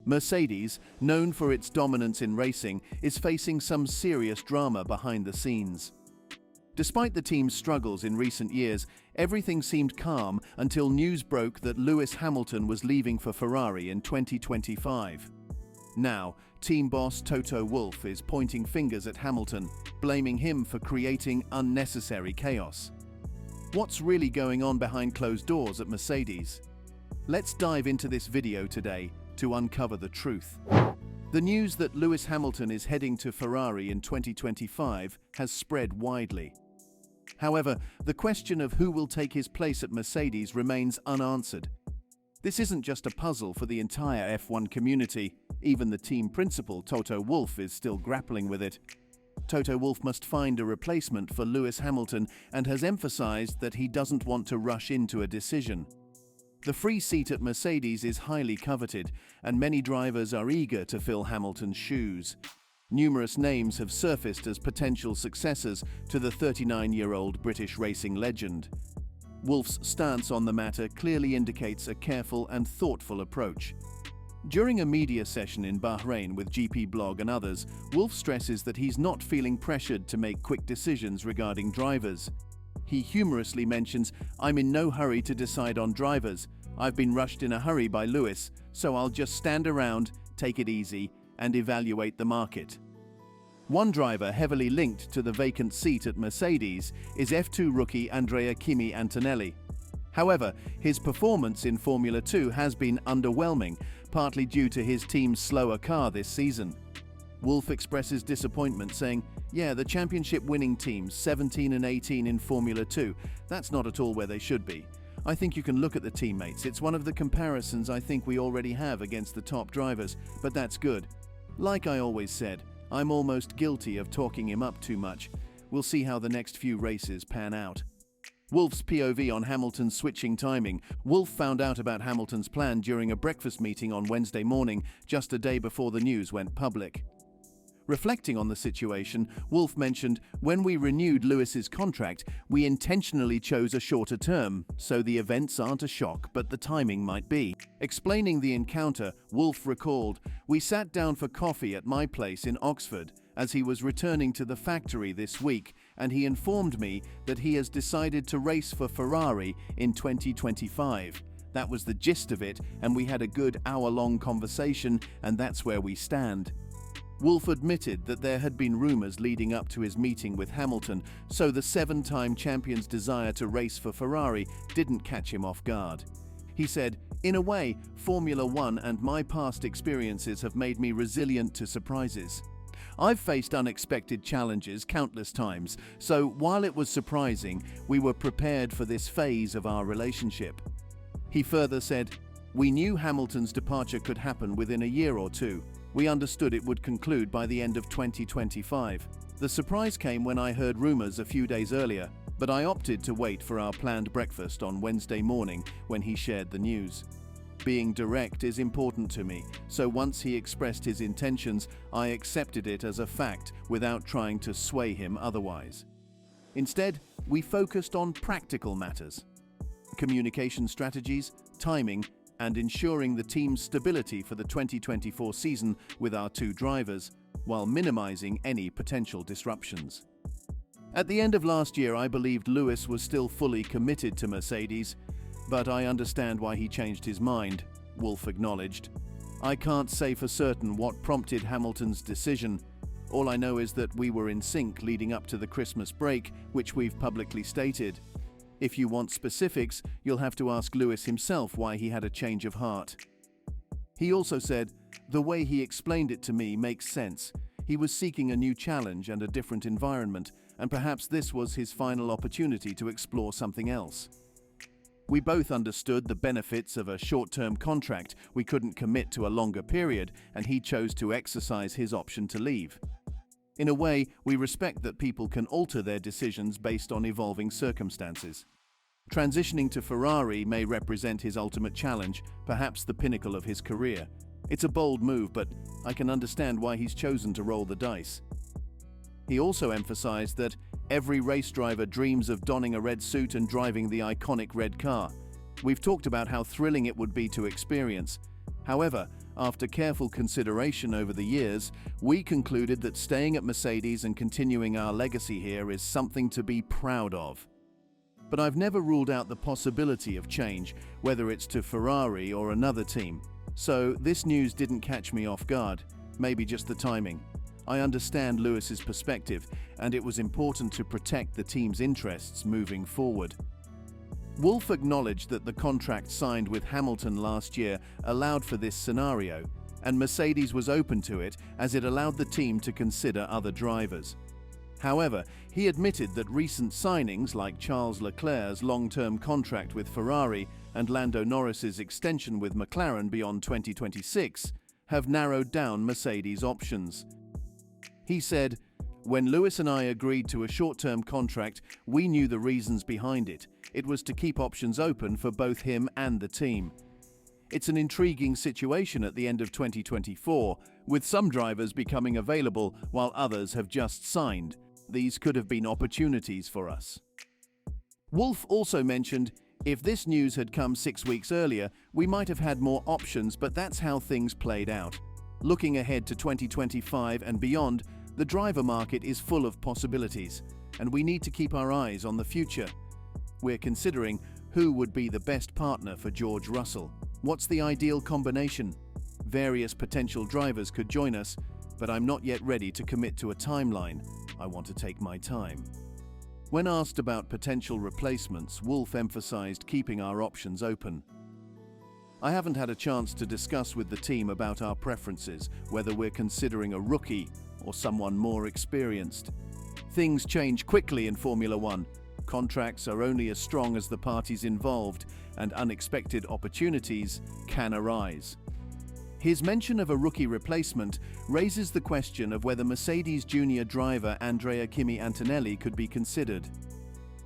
Mercedes, known for its dominance in racing, is facing some serious drama behind the scenes. Despite the team's struggles in recent years, everything seemed calm until news broke that Lewis Hamilton was leaving for Ferrari in 2025. Now, team boss Toto Wolff is pointing fingers at Hamilton, blaming him for creating unnecessary chaos. What's really going on behind closed doors at Mercedes? Let's dive into this video today to uncover the truth. The news that Lewis Hamilton is heading to Ferrari in 2025 has spread widely. However, the question of who will take his place at Mercedes remains unanswered. This isn't just a puzzle for the entire F1 community. Even the team principal, Toto Wolff, is still grappling with it. Toto Wolff must find a replacement for Lewis Hamilton and has emphasized that he doesn't want to rush into a decision. The free seat at Mercedes is highly coveted, and many drivers are eager to fill Hamilton's shoes. Numerous names have surfaced as potential successors to the 39-year-old British racing legend. Wolff's stance on the matter clearly indicates a careful and thoughtful approach. During a media session in Bahrain with GP Blog and others, Wolff stresses that he's not feeling pressured to make quick decisions regarding drivers. He humorously mentions, "I'm in no hurry to decide on drivers. I've been rushed in a hurry by Lewis, so I'll just stand around, take it easy, and evaluate the market." One driver heavily linked to the vacant seat at Mercedes is F2 rookie Andrea Kimi Antonelli. However, his performance in Formula 2 has been underwhelming, partly due to his team's slower car this season. Wolff expresses disappointment, saying, "Yeah, the championship-winning teams, 17 and 18 in Formula 2, that's not at all where they should be. I think you can look at the teammates. It's one of the comparisons I think we already have against the top drivers, but that's good. Like I always said, I'm almost guilty of talking him up too much. We'll see how the next few races pan out." Wolff's POV on Hamilton's switching timing. Wolff found out about Hamilton's plan during a breakfast meeting on Wednesday morning, just a day before the news went public. Reflecting on the situation, Wolff mentioned, "When we renewed Lewis's contract, we intentionally chose a shorter term, so the events aren't a shock, but the timing might be." Explaining the encounter, Wolff recalled, "We sat down for coffee at my place in Oxford as he was returning to the factory this week, and he informed me that he has decided to race for Ferrari in 2025. That was the gist of it, and we had a good hour-long conversation, and that's where we stand." Wolff admitted that there had been rumors leading up to his meeting with Hamilton, so the seven-time champion's desire to race for Ferrari didn't catch him off guard. He said, "In a way, Formula 1 and my past experiences have made me resilient to surprises. I've faced unexpected challenges countless times, so while it was surprising, we were prepared for this phase of our relationship." He further said, "We knew Hamilton's departure could happen within a year or two. We understood it would conclude by the end of 2025. The surprise came when I heard rumors a few days earlier, but I opted to wait for our planned breakfast on Wednesday morning when he shared the news. Being direct is important to me, so once he expressed his intentions, I accepted it as a fact without trying to sway him otherwise. Instead, we focused on practical matters: communication strategies, timing, and ensuring the team's stability for the 2024 season with our two drivers, while minimizing any potential disruptions. At the end of last year, I believed Lewis was still fully committed to Mercedes, but I understand why he changed his mind," Wolff acknowledged. "I can't say for certain what prompted Hamilton's decision. All I know is that we were in sync leading up to the Christmas break, which we've publicly stated. If you want specifics, you'll have to ask Lewis himself why he had a change of heart." He also said, "The way he explained it to me makes sense. He was seeking a new challenge and a different environment, and perhaps this was his final opportunity to explore something else. We both understood the benefits of a short-term contract. We couldn't commit to a longer period, and he chose to exercise his option to leave. In a way, we respect that people can alter their decisions based on evolving circumstances. Transitioning to Ferrari may represent his ultimate challenge, perhaps the pinnacle of his career. It's a bold move, but I can understand why he's chosen to roll the dice." He also emphasized that every race driver dreams of donning a red suit and driving the iconic red car. "We've talked about how thrilling it would be to experience. However, After careful consideration over the years, we concluded that staying at Mercedes and continuing our legacy here is something to be proud of. But I've never ruled out the possibility of change, whether it's to Ferrari or another team. So this news didn't catch me off guard, maybe just the timing. I understand Lewis's perspective, and it was important to protect the team's interests moving forward. Wolff acknowledged that the contract signed with Hamilton last year allowed for this scenario, and Mercedes was open to it as it allowed the team to consider other drivers. However, he admitted that recent signings like Charles Leclerc's long-term contract with Ferrari and Lando Norris's extension with McLaren beyond 2026 have narrowed down Mercedes' options. He said, "When Lewis and I agreed to a short-term contract, we knew the reasons behind it. It was to keep options open for both him and the team. It's an intriguing situation at the end of 2024, with some drivers becoming available while others have just signed. These could have been opportunities for us." Wolff also mentioned, "If this news had come 6 weeks earlier, we might have had more options, but that's how things played out. Looking ahead to 2025 and beyond, the driver market is full of possibilities, and we need to keep our eyes on the future. We're considering who would be the best partner for George Russell. What's the ideal combination? Various potential drivers could join us, but I'm not yet ready to commit to a timeline. I want to take my time." When asked about potential replacements, Wolff emphasized keeping our options open. "I haven't had a chance to discuss with the team about our preferences, whether we're considering a rookie or someone more experienced. Things change quickly in Formula One. Contracts are only as strong as the parties involved, and unexpected opportunities can arise." His mention of a rookie replacement raises the question of whether Mercedes junior driver Andrea Kimi Antonelli could be considered.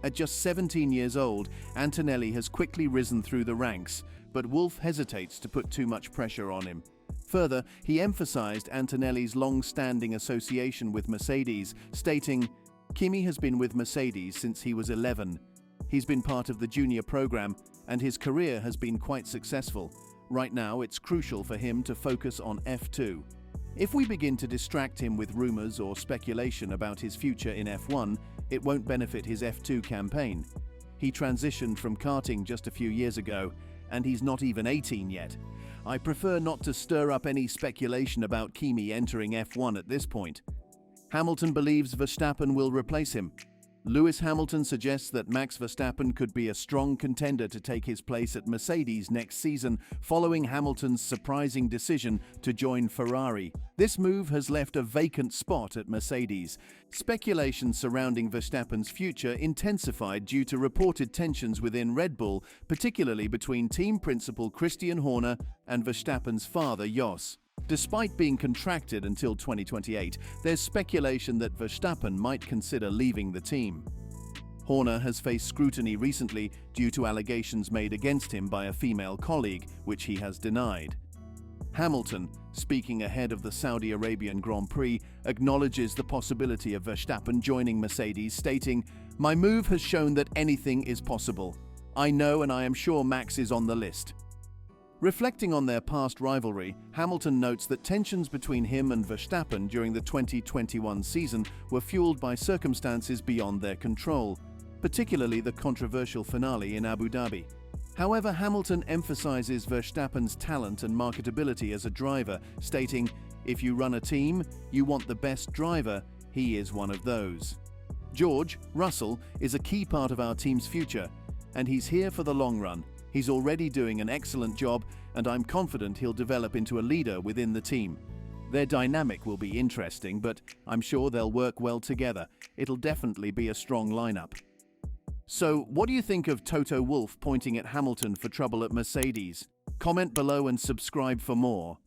At just 17 years old, Antonelli has quickly risen through the ranks, but Wolff hesitates to put too much pressure on him. Further, he emphasized Antonelli's long-standing association with Mercedes, stating, "Kimi has been with Mercedes since he was 11. He's been part of the junior program, and his career has been quite successful. Right now, it's crucial for him to focus on F2. If we begin to distract him with rumors or speculation about his future in F1, it won't benefit his F2 campaign. He transitioned from karting just a few years ago, and he's not even 18 yet. I prefer not to stir up any speculation about Kimi entering F1 at this point." Hamilton believes Verstappen will replace him. Lewis Hamilton suggests that Max Verstappen could be a strong contender to take his place at Mercedes next season, following Hamilton's surprising decision to join Ferrari. This move has left a vacant spot at Mercedes. Speculation surrounding Verstappen's future intensified due to reported tensions within Red Bull, particularly between team principal Christian Horner and Verstappen's father Jos. Despite being contracted until 2028, there's speculation that Verstappen might consider leaving the team. Horner has faced scrutiny recently due to allegations made against him by a female colleague, which he has denied. Hamilton, speaking ahead of the Saudi Arabian Grand Prix, acknowledges the possibility of Verstappen joining Mercedes, stating, "My move has shown that anything is possible. I know and I am sure Max is on the list." Reflecting on their past rivalry, Hamilton notes that tensions between him and Verstappen during the 2021 season were fueled by circumstances beyond their control, particularly the controversial finale in Abu Dhabi. However, Hamilton emphasizes Verstappen's talent and marketability as a driver, stating, "If you run a team, you want the best driver. He is one of those. George Russell is a key part of our team's future, and he's here for the long run. He's already doing an excellent job, and I'm confident he'll develop into a leader within the team. Their dynamic will be interesting, but I'm sure they'll work well together. It'll definitely be a strong lineup." So, what do you think of Toto Wolff pointing at Hamilton for trouble at Mercedes? Comment below and subscribe for more.